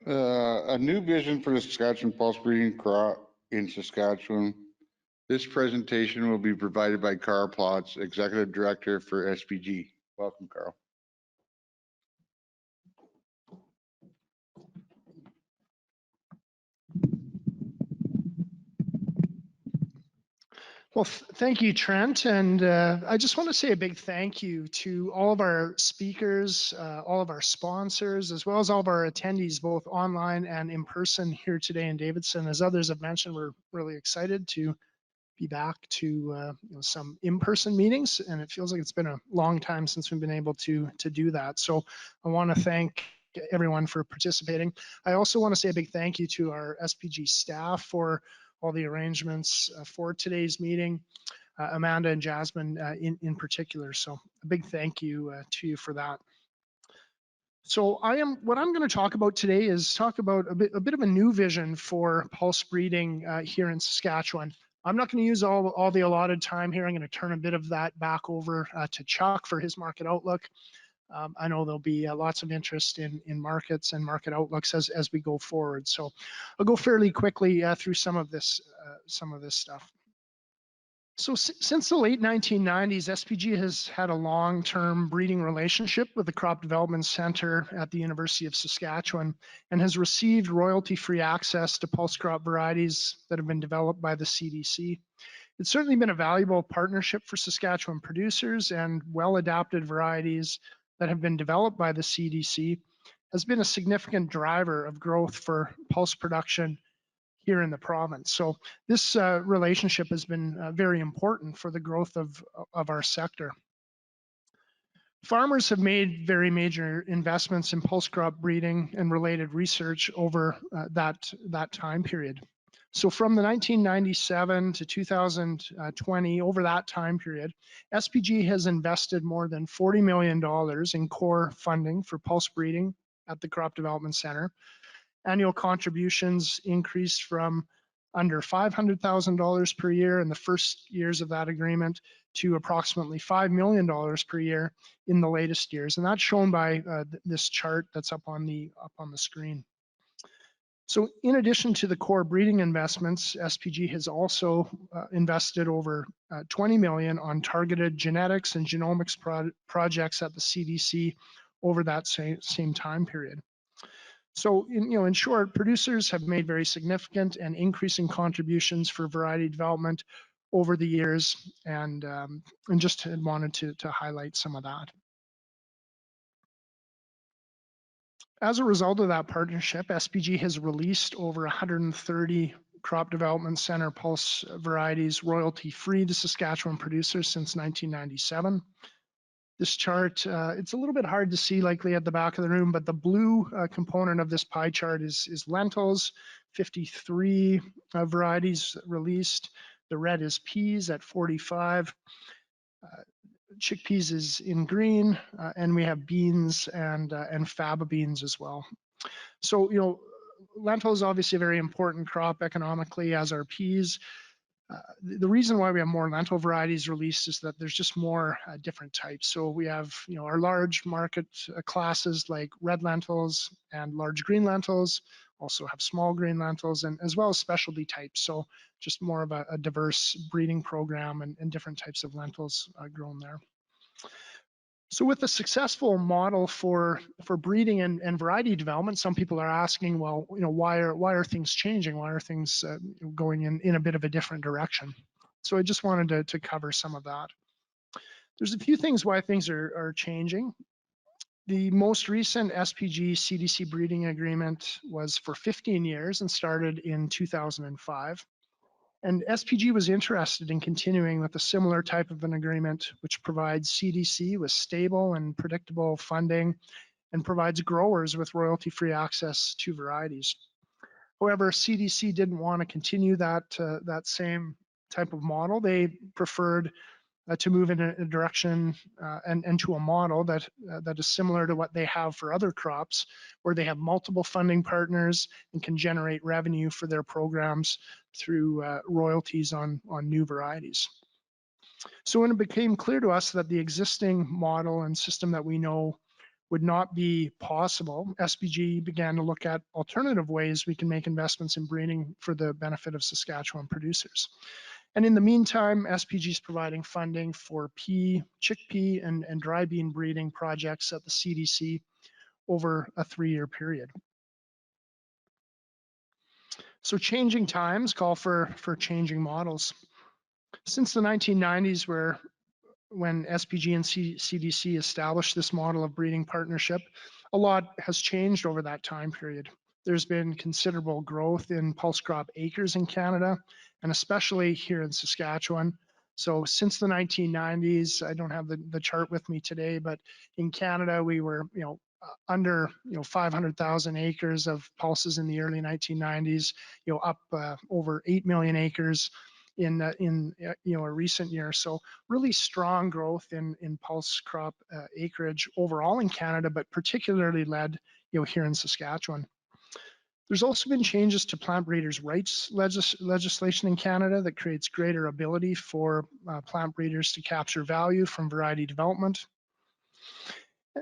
A new vision for the Saskatchewan pulse breeding crop in Saskatchewan. This presentation will be provided by Carl Plotz, Executive Director for SPG. Welcome, Carl. Well, thank you, Trent. And I just want to say a big thank you to all of our speakers, all of our sponsors, as well as all of our attendees, both online and in person here today in Davidson. As others have mentioned, we're really excited to be back to some in-person meetings, and it feels like it's been a long time since we've been able to do that. So I want to thank everyone for participating. I also want to say a big thank you to our SPG staff for all the arrangements for today's meeting, Amanda and Jasmine in particular. So a big thank you to you for that. So what I'm going to talk about today is talk about a bit of a new vision for pulse breeding here in Saskatchewan. I'm not going to use all the allotted time here. I'm going to turn a bit of that back over to Chuck for his market outlook. I know there'll be lots of interest in markets and market outlooks as we go forward. So I'll go fairly quickly through some of this stuff. So since the late 1990s, SPG has had a long-term breeding relationship with the Crop Development Center at the University of Saskatchewan and has received royalty-free access to pulse crop varieties that have been developed by the CDC. It's certainly been a valuable partnership for Saskatchewan producers, and well-adapted varieties that have been developed by the CDC has been a significant driver of growth for pulse production here in the province. So this relationship has been very important for the growth of our sector. Farmers have made very major investments in pulse crop breeding and related research over that time period. So from the 1997 to 2020, over that time period, SPG has invested more than $40 million in core funding for pulse breeding at the Crop Development Center. Annual contributions increased from under $500,000 per year in the first years of that agreement to approximately $5 million per year in the latest years. And that's shown by this chart that's up on the screen. So in addition to the core breeding investments, SPG has also invested over $20 million on targeted genetics and genomics projects at the CDC over that same time period. So, in short, producers have made very significant and increasing contributions for variety development over the years, and just wanted to highlight some of that. As a result of that partnership, SPG has released over 130 Crop Development Center pulse varieties royalty-free to Saskatchewan producers since 1997. This chart, it's a little bit hard to see likely at the back of the room, but the blue component of this pie chart is lentils, 53 varieties released. The red is peas at 45. Chickpeas is in green, and we have beans and faba beans as well. So, lentils is obviously a very important crop economically, as are peas. The reason why we have more lentil varieties released is that there's just more different types. So we have, our large market classes like red lentils and large green lentils, also have small green lentils, and as well as specialty types. So just more of a diverse breeding program and different types of lentils grown there. So with a successful model for breeding and variety development, some people are asking, well, why are things changing? Why are things going in a bit of a different direction? So I just wanted to cover some of that. There's a few things why things are changing. The most recent SPG CDC breeding agreement was for 15 years and started in 2005. And SPG was interested in continuing with a similar type of an agreement, which provides CDC with stable and predictable funding and provides growers with royalty-free access to varieties. However, CDC didn't want to continue that same type of model. They preferred to move in a direction and to a model that is similar to what they have for other crops, where they have multiple funding partners and can generate revenue for their programs through royalties on new varieties. So when it became clear to us that the existing model and system that we know would not be possible, SPG began to look at alternative ways we can make investments in breeding for the benefit of Saskatchewan producers. And in the meantime, SPG is providing funding for pea, chickpea, and dry bean breeding projects at the CDC over a 3-year period. So changing times call for changing models. Since the 1990s, when SPG and CDC established this model of breeding partnership, a lot has changed over that time period. There's been considerable growth in pulse crop acres in Canada, and especially here in Saskatchewan. So since the 1990s, I don't have the chart with me today, but in Canada, we were, under 500,000 acres of pulses in the early 1990s, up over 8 million acres in a recent year. So really strong growth in pulse crop acreage overall in Canada, but particularly led here in Saskatchewan. There's also been changes to plant breeders' rights legislation in Canada that creates greater ability for plant breeders to capture value from variety development.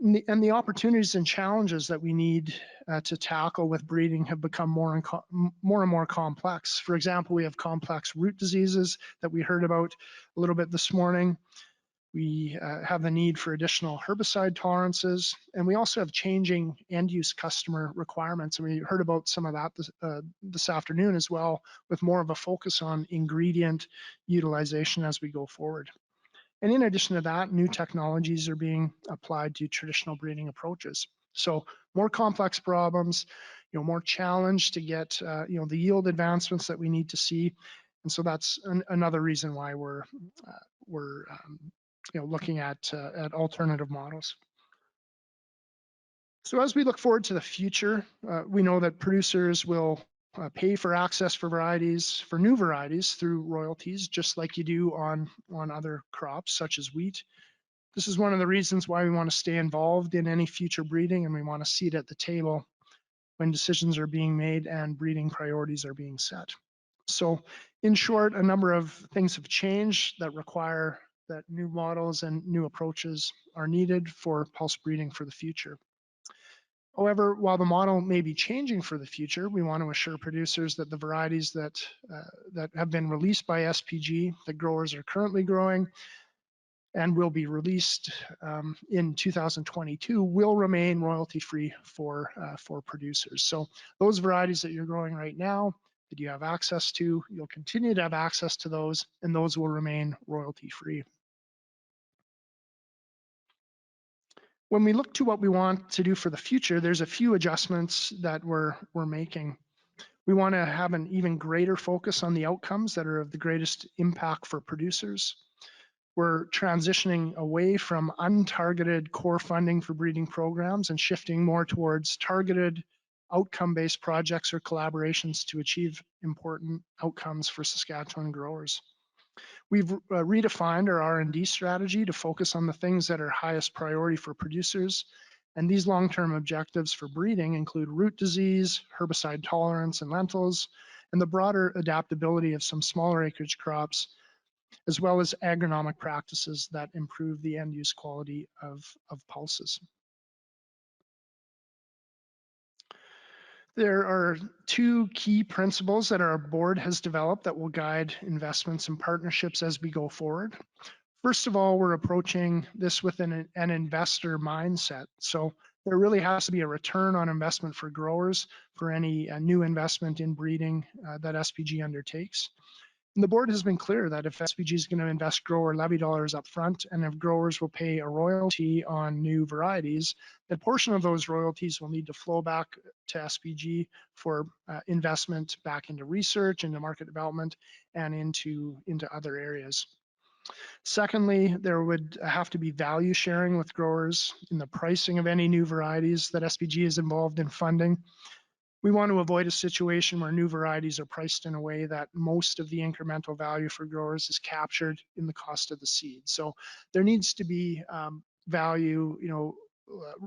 And the opportunities and challenges that we need to tackle with breeding have become more and more complex. For example, we have complex root diseases that we heard about a little bit this morning. We have the need for additional herbicide tolerances, and we also have changing end-use customer requirements. And we heard about some of that this afternoon as well, with more of a focus on ingredient utilization as we go forward. And in addition to that, new technologies are being applied to traditional breeding approaches. So more complex problems, more challenge to get, the yield advancements that we need to see. And so that's another reason why we're looking at alternative models. So as we look forward to the future, we know that producers will pay for access for new varieties through royalties, just like you do on other crops such as wheat. This is one of the reasons why we want to stay involved in any future breeding, and we want to see it at the table when decisions are being made and breeding priorities are being set. So in short, a number of things have changed that require that new models and new approaches are needed for pulse breeding for the future. However, while the model may be changing for the future, we want to assure producers that the varieties that have been released by SPG, that growers are currently growing and will be released in 2022, will remain royalty-free for producers. So those varieties that you're growing right now, that you have access to, you'll continue to have access to those, and those will remain royalty-free. When we look to what we want to do for the future, there's a few adjustments that we're making. We want to have an even greater focus on the outcomes that are of the greatest impact for producers. We're transitioning away from untargeted core funding for breeding programs and shifting more towards targeted outcome-based projects or collaborations to achieve important outcomes for Saskatchewan growers. We've redefined our R&D strategy to focus on the things that are highest priority for producers. And these long-term objectives for breeding include root disease, herbicide tolerance in lentils, and the broader adaptability of some smaller acreage crops, as well as agronomic practices that improve the end-use quality of pulses. There are two key principles that our board has developed that will guide investments and partnerships as we go forward. First of all, we're approaching this with an investor mindset. So there really has to be a return on investment for growers for any new investment in breeding that SPG undertakes. And the board has been clear that if SPG is going to invest grower levy dollars up front, and if growers will pay a royalty on new varieties, that portion of those royalties will need to flow back to SPG for investment back into research, into market development, and into other areas. Secondly, there would have to be value sharing with growers in the pricing of any new varieties that SPG is involved in funding. We want to avoid a situation where new varieties are priced in a way that most of the incremental value for growers is captured in the cost of the seed. So there needs to be value,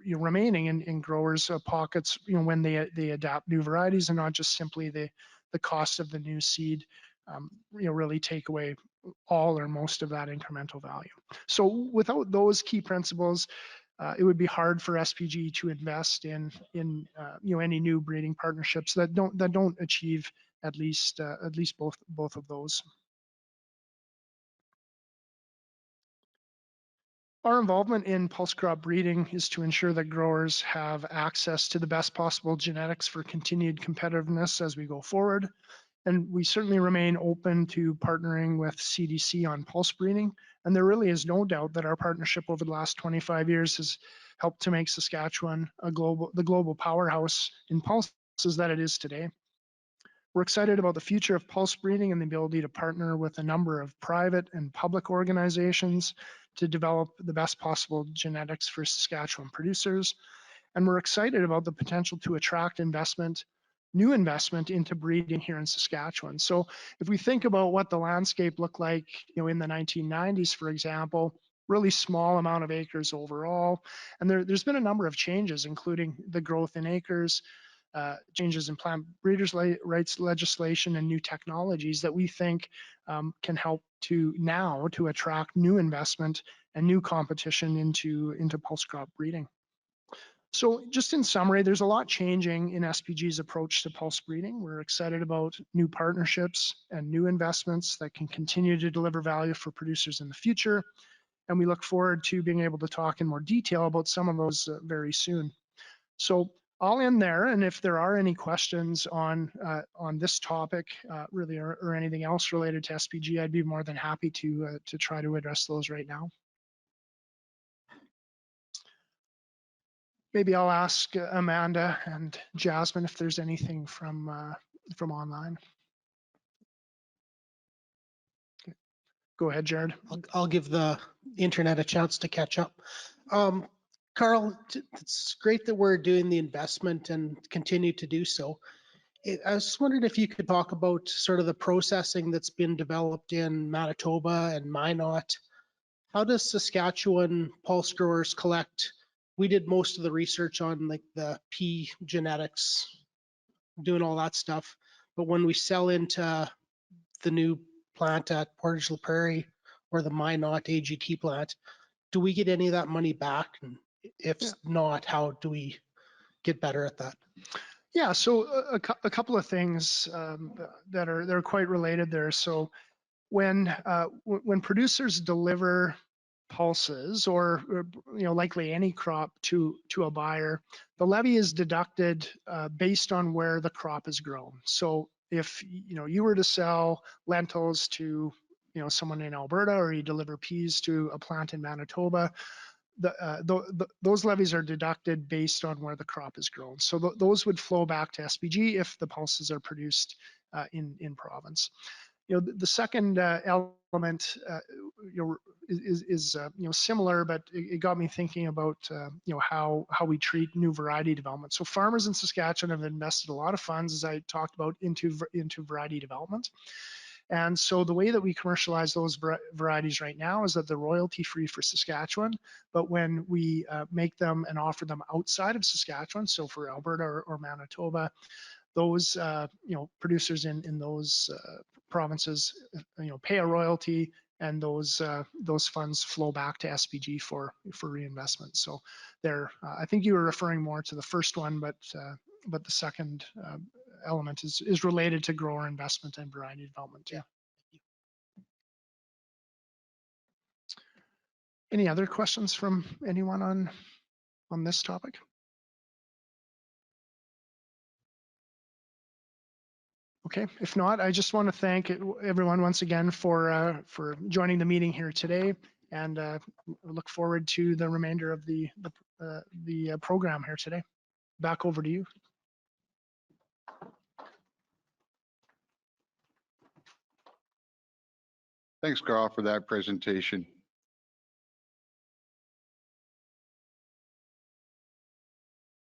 remaining in growers' pockets, when they adapt new varieties, and not just simply the cost of the new seed, really take away all or most of that incremental value. So without those key principles, it would be hard for SPG to invest in any new breeding partnerships that don't achieve at least both of those. Our involvement in pulse crop breeding is to ensure that growers have access to the best possible genetics for continued competitiveness as we go forward. And we certainly remain open to partnering with CDC on pulse breeding. And there really is no doubt that our partnership over the last 25 years has helped to make Saskatchewan the global powerhouse in pulses that it is today. We're excited about the future of pulse breeding and the ability to partner with a number of private and public organizations to develop the best possible genetics for Saskatchewan producers. And we're excited about the potential to attract new investment into breeding here in Saskatchewan. So if we think about what the landscape looked like, in the 1990s, for example, really small amount of acres overall. And there's been a number of changes, including the growth in acres, changes in plant breeders' rights legislation, and new technologies that we think can help to attract new investment and new competition into pulse crop breeding. So just in summary, there's a lot changing in SPG's approach to pulse breeding. We're excited about new partnerships and new investments that can continue to deliver value for producers in the future. And we look forward to being able to talk in more detail about some of those very soon. So I'll end there. And if there are any questions on this topic, really, or anything else related to SPG, I'd be more than happy to try to address those right now. Maybe I'll ask Amanda and Jasmine if there's anything from online. Go ahead, Jared. I'll give the internet a chance to catch up. Carl, it's great that we're doing the investment and continue to do so. I was just wondering if you could talk about sort of the processing that's been developed in Manitoba and Minot. How does Saskatchewan pulse growers collect? We did most of the research on like the pea genetics, doing all that stuff. But when we sell into the new plant at Portage la Prairie or the Minot AGT plant, do we get any of that money back? And if not, how do we get better at that? Yeah, so a couple of things that are quite related there. So when producers deliver pulses or likely any crop to a buyer, the levy is deducted based on where the crop is grown. So if you were to sell lentils to someone in Alberta, or you deliver peas to a plant in Manitoba, those levies are deducted based on where the crop is grown. So those would flow back to SPG if the pulses are produced in province. The second element is similar, but it got me thinking about how we treat new variety development. So farmers in Saskatchewan have invested a lot of funds, as I talked about, into variety development. And so the way that we commercialize those varieties right now is that they're royalty free for Saskatchewan, but when we make them and offer them outside of Saskatchewan, so for Alberta or Manitoba, those producers in those provinces pay a royalty, and those funds flow back to SPG for reinvestment. So there, I think you were referring more to the first one, but the second element is related to grower investment and variety development. Yeah. Any other questions from anyone on this topic? Okay, if not, I just want to thank everyone once again for joining the meeting here today, and look forward to the remainder of the program here today. Back over to you. Thanks, Carl, for that presentation.